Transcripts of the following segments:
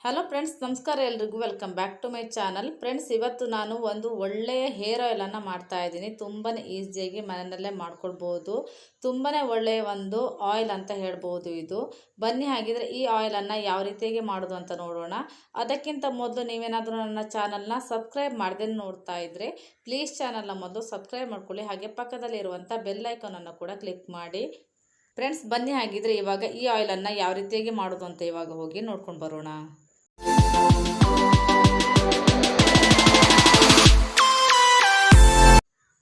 Hello friends, ನಮಸ್ಕಾರ. ಎಲ್ರಿಗೂ welcome back to my channel. Friends, ಇವತ್ತು ನಾನು ಒಂದು ಒಳ್ಳೆಯ ಹೇರ್ ಆಯಿಲನ್ನು ಮಾಡ್ತಾ ಇದ್ದೀನಿ. ತುಂಬಾ ಈಸಿಯಾಗಿ ಮನೆಯಲ್ಲೇ ಮಾಡ್ಕೊಳ್ಬೋದು. ತುಂಬಾ ಒಳ್ಳೆಯ ಒಂದು ಆಯಿಲ್ ಅಂತ ಹೇಳ್ಬೋದು ಇದು. ಬನ್ನಿ ಹಾಗಿದ್ರೆ ಈ ಆಯಿಲನ್ನು ಯಾವ ರೀತಿಯಾಗಿ ಮಾಡೋದು ಅಂತ ನೋಡೋಣ. ಅದಕ್ಕಿಂತ ಮೊದಲು ನೀವೇನಾದರೂ ನನ್ನ ಚಾನಲ್ನ ಸಬ್ಸ್ಕ್ರೈಬ್ ಮಾಡದೆ ನೋಡ್ತಾ ಇದ್ದರೆ ಪ್ಲೀಸ್ ಚಾನಲ್ನ ಮೊದಲು ಸಬ್ಸ್ಕ್ರೈಬ್ ಮಾಡ್ಕೊಳ್ಳಿ. ಹಾಗೆ ಪಕ್ಕದಲ್ಲಿ ಇರುವಂಥ ಬೆಲ್ ಐಕಾನನ್ನು ಕೂಡ ಕ್ಲಿಕ್ ಮಾಡಿ. ಫ್ರೆಂಡ್ಸ್, ಬನ್ನಿ ಹಾಗಿದ್ರೆ ಇವಾಗ ಈ ಆಯಿಲನ್ನು ಯಾವ ರೀತಿಯಾಗಿ ಮಾಡೋದು ಅಂತ ಇವಾಗ ಹೋಗಿ ನೋಡ್ಕೊಂಡು ಬರೋಣ.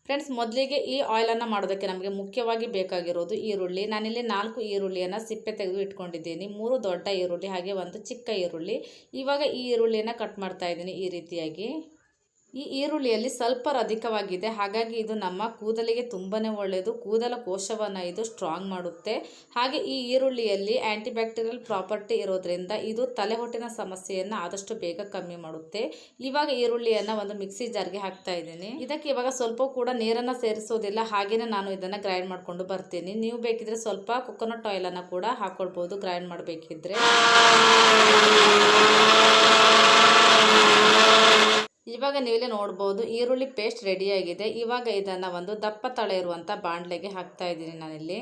ಫ್ರೆಂಡ್ಸ್, ಮೊದಲಿಗೆ ಈ ಆಯಿಲನ್ನು ಮಾಡೋದಕ್ಕೆ ನಮಗೆ ಮುಖ್ಯವಾಗಿ ಬೇಕಾಗಿರೋದು ಈರುಳ್ಳಿ. ನಾನಿಲ್ಲಿ 4 ಈರುಳ್ಳಿಯನ್ನು ಸಿಪ್ಪೆ ತೆಗೆದು ಇಟ್ಕೊಂಡಿದ್ದೀನಿ. 3 ದೊಡ್ಡ ಈರುಳ್ಳಿ ಹಾಗೆ ಒಂದು ಚಿಕ್ಕ ಈರುಳ್ಳಿ. ಇವಾಗ ಈ ಈರುಳ್ಳಿಯನ್ನು ಕಟ್ ಮಾಡ್ತಾ ಇದ್ದೀನಿ ಈ ರೀತಿಯಾಗಿ. ಈ ಈರುಳ್ಳಿಯಲ್ಲಿ ಸಲ್ಫರ್ ಅಧಿಕವಾಗಿದೆ, ಹಾಗಾಗಿ ಇದು ನಮ್ಮ ಕೂದಲಿಗೆ ತುಂಬಾ ಒಳ್ಳೆಯದು. ಕೂದಲ ಕೋಶವನ್ನು ಇದು ಸ್ಟ್ರಾಂಗ್ ಮಾಡುತ್ತೆ. ಹಾಗೆ ಈ ಈರುಳ್ಳಿಯಲ್ಲಿ ಆ್ಯಂಟಿಬ್ಯಾಕ್ಟೀರಿಯಲ್ ಪ್ರಾಪರ್ಟಿ ಇರೋದ್ರಿಂದ ಇದು ತಲೆಹೊಟ್ಟಿನ ಸಮಸ್ಯೆಯನ್ನು ಆದಷ್ಟು ಬೇಗ ಕಮ್ಮಿ ಮಾಡುತ್ತೆ. ಇವಾಗ ಈರುಳ್ಳಿಯನ್ನು ಒಂದು ಮಿಕ್ಸಿ ಜಾರ್ಗೆ ಹಾಕ್ತಾ ಇದ್ದೀನಿ. ಇದಕ್ಕೆ ಇವಾಗ ಸ್ವಲ್ಪ ಕೂಡ ನೀರನ್ನು ಸೇರಿಸೋದಿಲ್ಲ, ಹಾಗೆಯೇ ನಾನು ಇದನ್ನು ಗ್ರೈಂಡ್ ಮಾಡಿಕೊಂಡು ಬರ್ತೀನಿ. ನೀವು ಬೇಕಿದ್ರೆ ಸ್ವಲ್ಪ ಕೊಕೊನಟ್ ಆಯಿಲನ್ನು ಕೂಡ ಹಾಕೊಳ್ಬೋದು ಗ್ರೈಂಡ್ ಮಾಡಬೇಕಿದ್ರೆ. ಇವಾಗ ನೀವೇ ನೋಡ್ಬೋದು ಈರುಳ್ಳಿ ಪೇಸ್ಟ್ ರೆಡಿಯಾಗಿದೆ. ಇವಾಗ ಇದನ್ನು ಒಂದು ದಪ್ಪ ತಳ ಇರುವಂಥ ಬಾಣಲೆಗೆ ಹಾಕ್ತಾ ಇದ್ದೀನಿ ನಾನಿಲ್ಲಿ.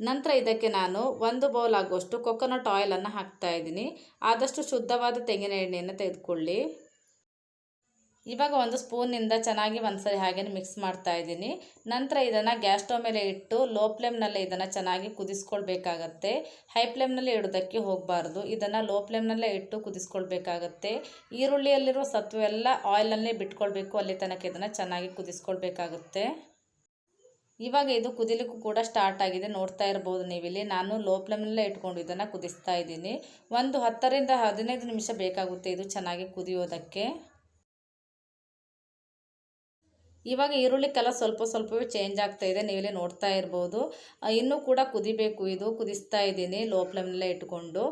ನಂತರ ಇದಕ್ಕೆ ನಾನು 1 ಬೌಲ್ ಆಗುವಷ್ಟು ಕೊಕೊನಟ್ ಆಯಿಲನ್ನು ಹಾಕ್ತಾ ಇದ್ದೀನಿ. ಆದಷ್ಟು ಶುದ್ಧವಾದ ತೆಂಗಿನ ಎಣ್ಣೆಯನ್ನು ತೆಗೆದುಕೊಳ್ಳಿ. ಇವಾಗ ಒಂದು ಸ್ಪೂನಿಂದ ಚೆನ್ನಾಗಿ ಒಂದ್ಸರಿ ಹಾಗೆ ಮಿಕ್ಸ್ ಮಾಡ್ತಾ ಇದ್ದೀನಿ. ನಂತರ ಇದನ್ನು ಗ್ಯಾಸ್ ಸ್ಟವ್ ಮೇಲೆ ಇಟ್ಟು ಲೋ ಫ್ಲೇಮ್ನಲ್ಲೇ ಇದನ್ನು ಚೆನ್ನಾಗಿ ಕುದಿಸ್ಕೊಳ್ಬೇಕಾಗತ್ತೆ. ಹೈ ಫ್ಲೇಮ್ನಲ್ಲಿ ಇಡೋದಕ್ಕೆ ಹೋಗಬಾರ್ದು. ಇದನ್ನು ಲೋ ಫ್ಲೇಮ್ನಲ್ಲೇ ಇಟ್ಟು ಕುದಿಸ್ಕೊಳ್ಬೇಕಾಗತ್ತೆ. ಈರುಳ್ಳಿಯಲ್ಲಿರೋ ಸತ್ವ ಎಲ್ಲ ಆಯಿಲನ್ನೇ ಬಿಟ್ಕೊಳ್ಬೇಕು, ಅಲ್ಲಿ ತನಕ ಇದನ್ನು ಚೆನ್ನಾಗಿ ಕುದಿಸ್ಕೊಳ್ಬೇಕಾಗುತ್ತೆ. ಇವಾಗ ಇದು ಕುದಿಲಿಕ್ಕೂ ಕೂಡ ಸ್ಟಾರ್ಟ್ ಆಗಿದೆ, ನೋಡ್ತಾ ಇರ್ಬೋದು ನೀವಿಲ್ಲಿ. ನಾನು ಲೋ ಫ್ಲೇಮ್ನಲ್ಲೇ ಇಟ್ಕೊಂಡು ಇದನ್ನು ಕುದಿಸ್ತಾ ಇದ್ದೀನಿ. ಒಂದು 10 ರಿಂದ 15 ನಿಮಿಷ ಬೇಕಾಗುತ್ತೆ ಇದು ಚೆನ್ನಾಗಿ ಕುದಿಯೋದಕ್ಕೆ. ಇವಾಗ ಈರುಳ್ಳಿ ಕಲರ್ ಸ್ವಲ್ಪವೇ ಚೇಂಜ್ ಆಗ್ತಾ ಇದೆ, ನೀವಿಲ್ಲಿ ನೋಡ್ತಾ ಇರ್ಬೋದು. ಇನ್ನೂ ಕೂಡ ಕುದಿಬೇಕು, ಇದು ಕುದಿಸ್ತಾ ಇದ್ದೀನಿ ಲೋ ಫ್ಲೇಮ್ನಲ್ಲೇ ಇಟ್ಕೊಂಡು.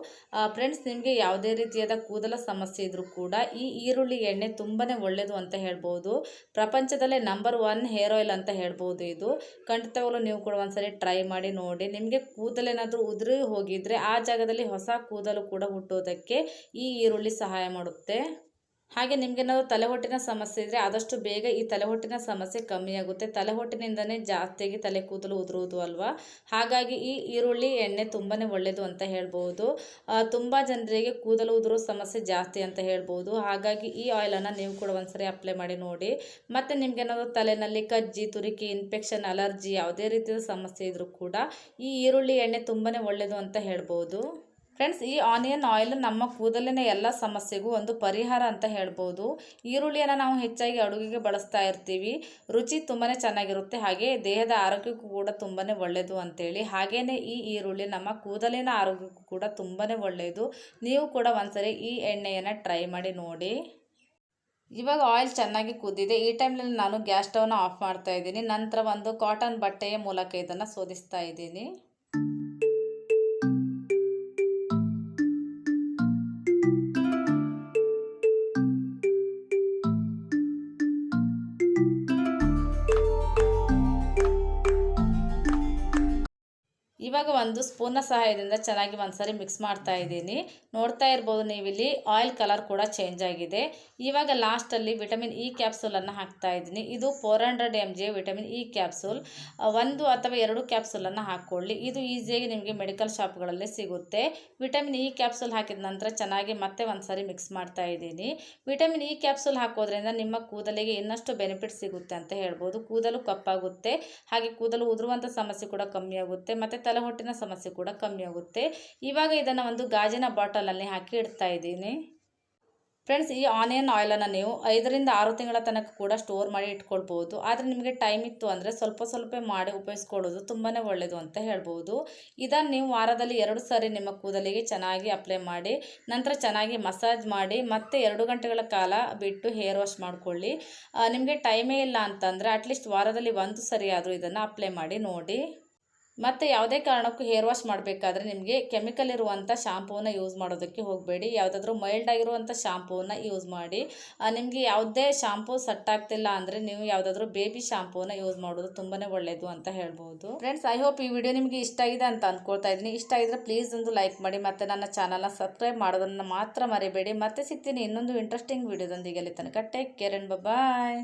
ಫ್ರೆಂಡ್ಸ್, ನಿಮಗೆ ಯಾವುದೇ ರೀತಿಯಾದ ಕೂದಲ ಸಮಸ್ಯೆ ಇದ್ರೂ ಕೂಡ ಈ ಈರುಳ್ಳಿ ಎಣ್ಣೆ ತುಂಬಾ ಒಳ್ಳೆಯದು ಅಂತ ಹೇಳ್ಬೋದು. ಪ್ರಪಂಚದಲ್ಲೇ ನಂಬರ್ 1 ಹೇರ್ ಆಯಿಲ್ ಅಂತ ಹೇಳ್ಬೋದು ಇದು. ಖಂಡಿತವಾಗ್ಲೂ ನೀವು ಕೂಡ ಒಂದ್ಸರಿ ಟ್ರೈ ಮಾಡಿ ನೋಡಿ. ನಿಮಗೆ ಕೂದಲೇನಾದರೂ ಉದುರಿ ಹೋಗಿದ್ರೆ ಆ ಜಾಗದಲ್ಲಿ ಹೊಸ ಕೂದಲು ಕೂಡ ಹುಟ್ಟೋದಕ್ಕೆ ಈ ಈರುಳ್ಳಿ ಸಹಾಯ ಮಾಡುತ್ತೆ. ಹಾಗೆ ನಿಮಗೇನಾದರೂ ತಲೆಹೊಟ್ಟಿನ ಸಮಸ್ಯೆ ಇದ್ದರೆ ಆದಷ್ಟು ಬೇಗ ಈ ತಲೆಹೊಟ್ಟಿನ ಸಮಸ್ಯೆ ಕಮ್ಮಿಯಾಗುತ್ತೆ. ತಲೆಹೊಟ್ಟಿನಿಂದನೇ ಜಾಸ್ತಿಯಾಗಿ ತಲೆ ಕೂದಲು ಉದುರುವುದು ಅಲ್ವಾ. ಹಾಗಾಗಿ ಈ ಈರುಳ್ಳಿ ಎಣ್ಣೆ ತುಂಬಾ ಒಳ್ಳೆಯದು ಅಂತ ಹೇಳ್ಬೋದು. ತುಂಬ ಜನರಿಗೆ ಕೂದಲು ಉದುರೋ ಸಮಸ್ಯೆ ಜಾಸ್ತಿ ಅಂತ ಹೇಳ್ಬೋದು. ಹಾಗಾಗಿ ಈ ಆಯಿಲನ್ನು ನೀವು ಕೂಡ ಒಂದ್ಸರಿ ಅಪ್ಲೈ ಮಾಡಿ ನೋಡಿ. ಮತ್ತು ನಿಮಗೇನಾದರೂ ತಲೆಯಲ್ಲಿ ಕಜ್ಜಿ, ತುರಿಕೆ, ಇನ್ಫೆಕ್ಷನ್, ಅಲರ್ಜಿ ಯಾವುದೇ ರೀತಿಯ ಸಮಸ್ಯೆ ಇದ್ದರೂ ಕೂಡ ಈ ಈರುಳ್ಳಿ ಎಣ್ಣೆ ತುಂಬಾ ಒಳ್ಳೆಯದು ಅಂತ ಹೇಳ್ಬೋದು. ಫ್ರೆಂಡ್ಸ್, ಈ ಆನಿಯನ್ ಆಯಿಲ್ ನಮ್ಮ ಕೂದಲಿನ ಎಲ್ಲ ಸಮಸ್ಯೆಗೂ ಒಂದು ಪರಿಹಾರ ಅಂತ ಹೇಳ್ಬೋದು. ಈರುಳ್ಳಿಯನ್ನು ನಾವು ಹೆಚ್ಚಾಗಿ ಅಡುಗೆಗೆ ಬಳಸ್ತಾ ಇರ್ತೀವಿ. ರುಚಿ ತುಂಬಾ ಚೆನ್ನಾಗಿರುತ್ತೆ, ಹಾಗೆ ದೇಹದ ಆರೋಗ್ಯಕ್ಕೂ ಕೂಡ ತುಂಬಾ ಒಳ್ಳೆಯದು ಅಂತೇಳಿ. ಹಾಗೆಯೇ ಈ ಈರುಳ್ಳಿ ನಮ್ಮ ಕೂದಲಿನ ಆರೋಗ್ಯಕ್ಕೂ ಕೂಡ ತುಂಬಾ ಒಳ್ಳೆಯದು. ನೀವು ಕೂಡ ಒಂದ್ಸರಿ ಈ ಎಣ್ಣೆಯನ್ನು ಟ್ರೈ ಮಾಡಿ ನೋಡಿ. ಇವಾಗ ಆಯಿಲ್ ಚೆನ್ನಾಗಿ ಕುದ್ದಿದೆ. ಈ ಟೈಮ್ನಲ್ಲಿ ನಾನು ಗ್ಯಾಸ್ ಸ್ಟವ್ನ ಆಫ್ ಮಾಡ್ತಾ ಇದ್ದೀನಿ. ನಂತರ ಒಂದು ಕಾಟನ್ ಬಟ್ಟೆಯ ಮೂಲಕ ಇದನ್ನು ಶೋಧಿಸ್ತಾ ಇದ್ದೀನಿ. ಇವಾಗ ಒಂದು ಸ್ಪೂನ್ನ ಸಹಾಯದಿಂದ ಚೆನ್ನಾಗಿ ಒಂದ್ಸರಿ ಮಿಕ್ಸ್ ಮಾಡ್ತಾ ಇದ್ದೀನಿ. ನೋಡ್ತಾ ಇರ್ಬೋದು ನೀವಿಲ್ಲಿ ಆಯಿಲ್ ಕಲರ್ ಕೂಡ ಚೇಂಜ್ ಆಗಿದೆ. ಇವಾಗ ಲಾಸ್ಟಲ್ಲಿ ವಿಟಮಿನ್ ಇ ಕ್ಯಾಪ್ಸೂಲನ್ನು ಹಾಕ್ತಾ ಇದ್ದೀನಿ. ಇದು 400 mg ವಿಟಮಿನ್ ಇ ಕ್ಯಾಪ್ಸೂಲ್. 1 ಅಥವಾ 2 ಕ್ಯಾಪ್ಸೂಲನ್ನು ಹಾಕ್ಕೊಳ್ಳಿ. ಇದು ಈಸಿಯಾಗಿ ನಿಮಗೆ ಮೆಡಿಕಲ್ ಶಾಪ್ಗಳಲ್ಲಿ ಸಿಗುತ್ತೆ. ವಿಟಮಿನ್ ಇ ಕ್ಯಾಪ್ಸೂಲ್ ಹಾಕಿದ ನಂತರ ಚೆನ್ನಾಗಿ ಮತ್ತೆ ಒಂದ್ಸರಿ ಮಿಕ್ಸ್ ಮಾಡ್ತಾ ಇದ್ದೀನಿ. ವಿಟಮಿನ್ ಇ ಕ್ಯಾಪ್ಸೂಲ್ ಹಾಕೋದ್ರಿಂದ ನಿಮ್ಮ ಕೂದಲಿಗೆ ಇನ್ನಷ್ಟು ಬೆನಿಫಿಟ್ ಸಿಗುತ್ತೆ ಅಂತ ಹೇಳ್ಬೋದು. ಕೂದಲು ಕಪ್ಪಾಗುತ್ತೆ, ಹಾಗೆ ಕೂದಲು ಉದುರುವಂಥ ಸಮಸ್ಯೆ ಕೂಡ ಕಮ್ಮಿ ಆಗುತ್ತೆ, ಮತ್ತು ತಲೆಹೊಟ್ಟಿನ ಸಮಸ್ಯೆ ಕೂಡ ಕಮ್ಮಿ ಆಗುತ್ತೆ. ಇವಾಗ ಇದನ್ನು ಒಂದು ಗಾಜಿನ ಬಾಟಲಲ್ಲಿ ಹಾಕಿ ಇಡ್ತಾ ಇದ್ದೀನಿ. ಫ್ರೆಂಡ್ಸ್, ಈ ಆನಿಯನ್ ಆಯಿಲನ್ನು ನೀವು 5 ರಿಂದ 6 ತಿಂಗಳ ತನಕ ಕೂಡ ಸ್ಟೋರ್ ಮಾಡಿ ಇಟ್ಕೊಳ್ಬೋದು. ಆದರೆ ನಿಮಗೆ ಟೈಮ್ ಇತ್ತು ಅಂದರೆ ಸ್ವಲ್ಪ ಮಾಡಿ ಉಪಯೋಗಿಸ್ಕೊಳ್ಳೋದು ತುಂಬಾ ಒಳ್ಳೆಯದು ಅಂತ ಹೇಳ್ಬೋದು. ಇದನ್ನು ನೀವು ವಾರದಲ್ಲಿ 2 ಸಾರಿ ನಿಮ್ಮ ಕೂದಲಿಗೆ ಚೆನ್ನಾಗಿ ಅಪ್ಲೈ ಮಾಡಿ, ನಂತರ ಚೆನ್ನಾಗಿ ಮಸಾಜ್ ಮಾಡಿ, ಮತ್ತೆ 2 ಗಂಟೆಗಳ ಕಾಲ ಬಿಟ್ಟು ಹೇರ್ ವಾಶ್ ಮಾಡಿಕೊಳ್ಳಿ. ನಿಮಗೆ ಟೈಮೇ ಇಲ್ಲ ಅಂತಂದರೆ ಅಟ್ಲೀಸ್ಟ್ ವಾರದಲ್ಲಿ 1 ಸರಿ ಆದರೂ ಇದನ್ನು ಅಪ್ಲೈ ಮಾಡಿ ನೋಡಿ. ಮತ್ತು ಯಾವುದೇ ಕಾರಣಕ್ಕೂ ಹೇರ್ ವಾಶ್ ಮಾಡಬೇಕಾದ್ರೆ ನಿಮಗೆ ಕೆಮಿಕಲ್ ಇರುವಂಥ ಶಾಂಪೂನ ಯೂಸ್ ಮಾಡೋದಕ್ಕೆ ಹೋಗಬೇಡಿ. ಯಾವುದಾದ್ರೂ ಮೈಲ್ಡ್ ಆಗಿರುವಂಥ ಶಾಂಪೂನ ಯೂಸ್ ಮಾಡಿ. ನಿಮಗೆ ಯಾವುದೇ ಶಾಂಪೂ ಸೆಟ್ ಆಗ್ತಿಲ್ಲ ಅಂದರೆ ನೀವು ಯಾವುದಾದ್ರೂ ಬೇಬಿ ಶಾಂಪೂನ ಯೂಸ್ ಮಾಡೋದು ತುಂಬಾ ಒಳ್ಳೆಯದು ಅಂತ ಹೇಳ್ಬೋದು. ಫ್ರೆಂಡ್ಸ್, ಐ ಹೋಪ್ ಈ ವಿಡಿಯೋ ನಿಮಗೆ ಇಷ್ಟ ಆಗಿದೆ ಅಂತ ಅಂದ್ಕೊಳ್ತಾ ಇದ್ದೀನಿ. ಇಷ್ಟ ಆಗಿದ್ರೆ ಪ್ಲೀಸ್ ಒಂದು ಲೈಕ್ ಮಾಡಿ ಮತ್ತು ನನ್ನ ಚಾನಲ್ನ ಸಬ್ಸ್ಕ್ರೈಬ್ ಮಾಡೋದನ್ನು ಮಾತ್ರ ಮರಿಬೇಡಿ. ಮತ್ತೆ ಸಿಗ್ತೀನಿ ಇನ್ನೊಂದು ಇಂಟ್ರೆಸ್ಟಿಂಗ್ ವಿಡಿಯೋದೊಂದಿಗೆ. ಅಲ್ಲಿ ತನಕ ಟೇಕ್ ಕೇರ್ ಅಂಡ್ ಬಾಯ್.